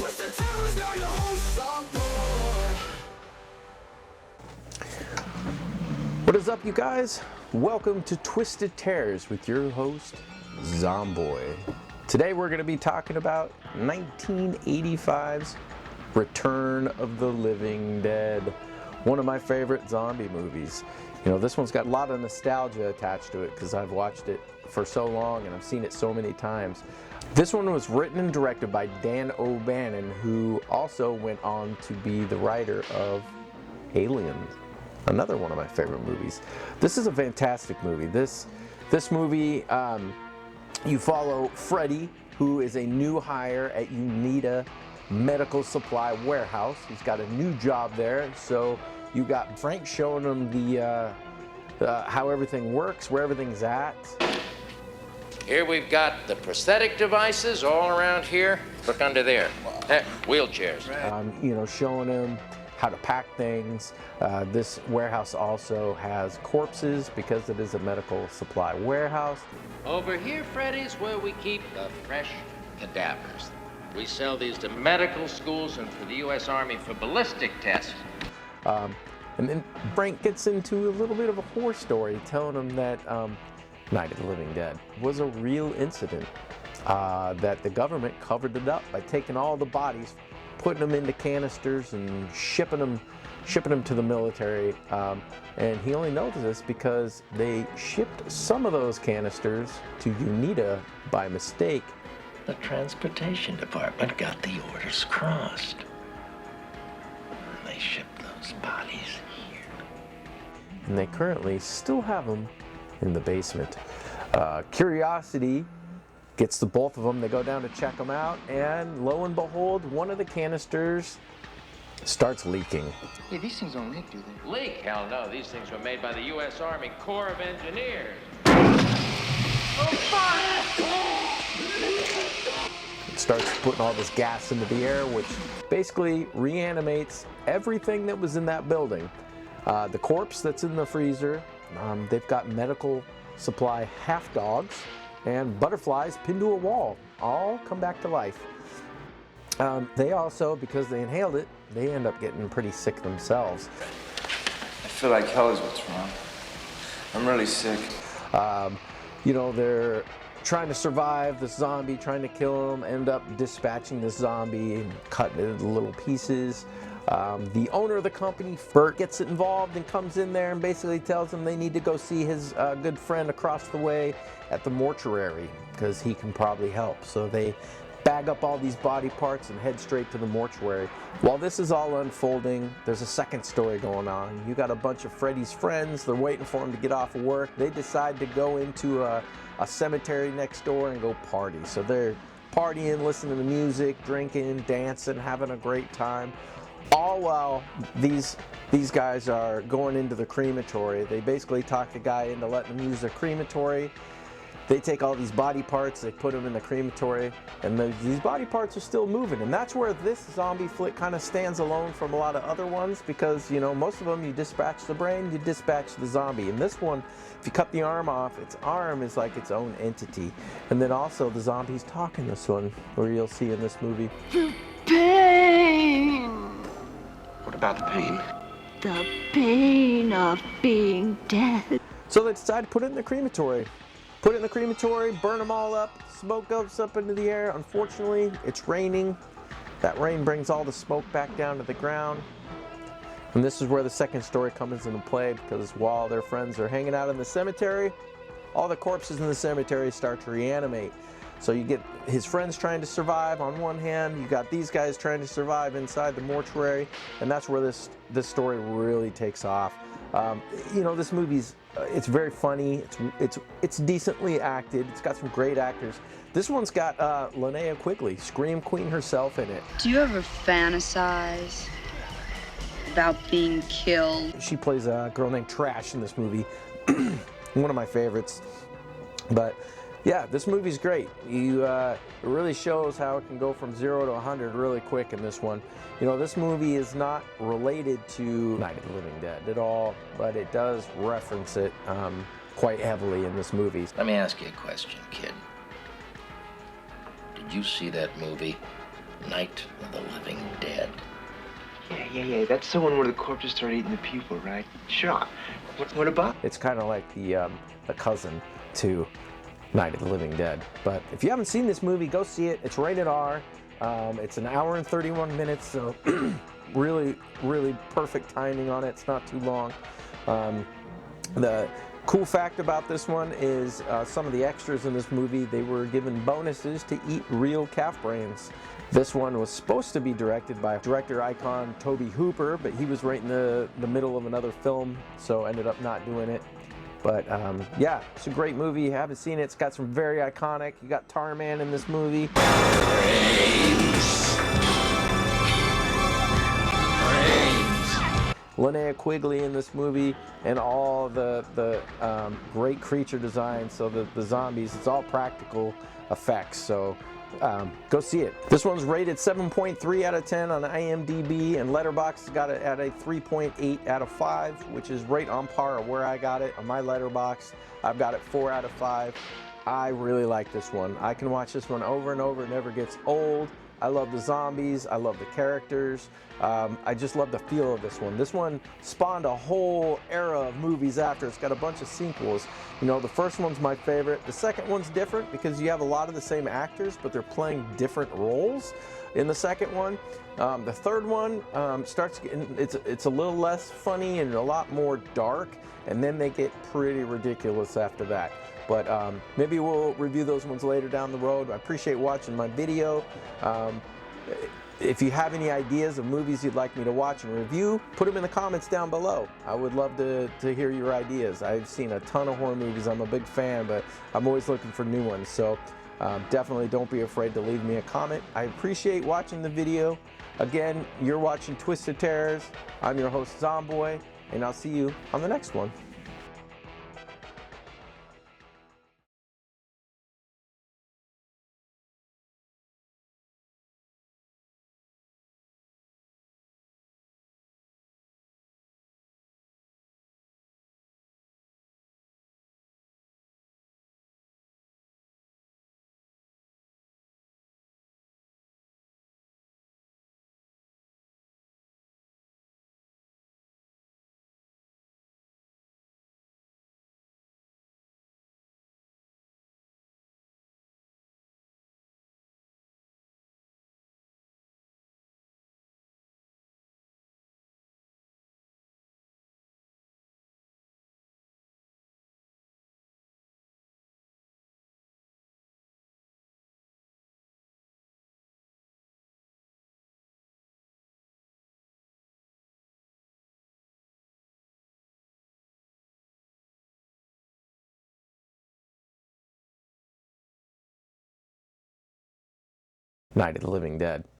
Twisted Terrors, now your host, Zomboy. What is up, you guys? Welcome to Twisted Terrors with your host, Zomboy. Today we're going to be talking about 1985's Return of the Living Dead, one of my favorite zombie movies. You know, this one's got a lot of nostalgia attached to it because I've watched it for so long and I've seen it so many times. This one was written and directed by Dan O'Bannon, who also went on to be the writer of Alien, another one of my favorite movies. This is a fantastic movie. This movie, you follow Freddy, who is a new hire at Unita Medical Supply Warehouse. He's got a new job there, so you got Frank showing him the how everything works, where everything's at. Here we've got the prosthetic devices all around here. Look under there. Wheelchairs. You know, showing him how to pack things. This warehouse also has corpses because it is a medical supply warehouse. Over here, Freddy's where we keep the fresh cadavers. We sell these to medical schools and for the U.S. Army for ballistic tests. And then Frank gets into a little bit of a horror story, telling him that Night of the Living Dead was a real incident, that the government covered it up by taking all the bodies, putting them into canisters and shipping them to the military. And he only knows this because they shipped some of those canisters to Unita by mistake. The transportation department got the orders crossed. And they shipped those bodies here. And they currently still have them in the basement. Curiosity gets the both of them. They go down to check them out, and lo and behold, one of the canisters starts leaking. Hey, these things don't leak, do they? Leak? Hell no. These things were made by the U.S. Army Corps of Engineers. It starts putting all this gas into the air, which basically reanimates everything that was in that building. The corpse that's in the freezer, they've got medical supply half dogs and butterflies pinned to a wall, all come back to life. They also, because they inhaled it, they end up getting pretty sick themselves. I feel like hell is what's wrong. I'm really sick. You know, they're trying to survive this zombie, trying to kill him, end up dispatching this zombie and cutting it into little pieces. The owner of the company, Bert, gets involved and comes in there and basically tells them they need to go see his good friend across the way at the mortuary because he can probably help. So they bag up all these body parts and head straight to the mortuary. While this is all unfolding, there's a second story going on. You got a bunch of Freddy's friends. They're waiting for him to get off of work. They decide to go into a cemetery next door and go party. So they're partying, listening to music, drinking, dancing, having a great time. All while these guys are going into the crematory. They basically talk the guy into letting them use their crematory. They take all these body parts, they put them in the crematory, and these body parts are still moving. And that's where this zombie flick kind of stands alone from a lot of other ones because, you know, most of them you dispatch the brain, you dispatch the zombie. In this one, if you cut the arm off, its arm is like its own entity. And then also the zombies talk in this one, where you'll see in this movie. Pain. What about the pain? The pain of being dead. So they decide to put it in the crematory. Put it in the crematory, burn them all up, smoke goes up into the air. Unfortunately, it's raining. That rain brings all the smoke back down to the ground. And this is where the second story comes into play because while their friends are hanging out in the cemetery, all the corpses in the cemetery start to reanimate. So you get his friends trying to survive on one hand, you got these guys trying to survive inside the mortuary, and that's where this story really takes off. You know, this movie's it's very funny. It's decently acted. It's got some great actors. This one's got Linnea Quigley, Scream Queen herself, in it. Do you ever fantasize about being killed? She plays a girl named Trash in this movie. One of my favorites. But yeah, this movie's great. It really shows how it can go from 0 to 100 really quick in this one. You know, this movie is not related to Night of the Living Dead at all, but it does reference it quite heavily in this movie. Let me ask you a question, kid. Did you see that movie? Night of the Living Dead. Yeah. That's the one where the corpses start eating the people, right? Sure. What about? It's kind of like the cousin to Night of the Living Dead. But if you haven't seen this movie, go see it. It's rated R. It's an hour and 31 minutes, so really, really perfect timing on it. It's not too long. The cool fact about this one is some of the extras in this movie, they were given bonuses to eat real calf brains. This one was supposed to be directed by director icon Tobe Hooper, but he was right in the middle of another film, so ended up not doing it. But yeah, it's a great movie. You haven't seen it, it's got some very iconic. You got Tarman in this movie. Linnea Quigley in this movie, and all the great creature design. So the zombies, it's all practical effects. So go see it. This one's rated 7.3 out of 10 on IMDb, and Letterboxd got it at a 3.8 out of 5, which is right on par of where I got it on my Letterboxd. I've got it 4 out of 5. I really like this one. I can watch this one over and over. It never gets old. I love the zombies. I love the characters. I just love the feel of this one. This one spawned a whole era of movies after. It's got a bunch of sequels. You know, the first one's my favorite. The second one's different because you have a lot of the same actors, but they're playing different roles in the second one. The third one starts getting, it's a little less funny and a lot more dark, and then they get pretty ridiculous after that. But maybe we'll review those ones later down the road. I appreciate watching my video. If you have any ideas of movies you'd like me to watch and review, put them in the comments down below. I would love to hear your ideas. I've seen a ton of horror movies. I'm a big fan, but I'm always looking for new ones. So definitely don't be afraid to leave me a comment. I appreciate watching the video. Again, you're watching Twisted Terrors. I'm your host, Zomboy, and I'll see you on the next one. Night of the Living Dead.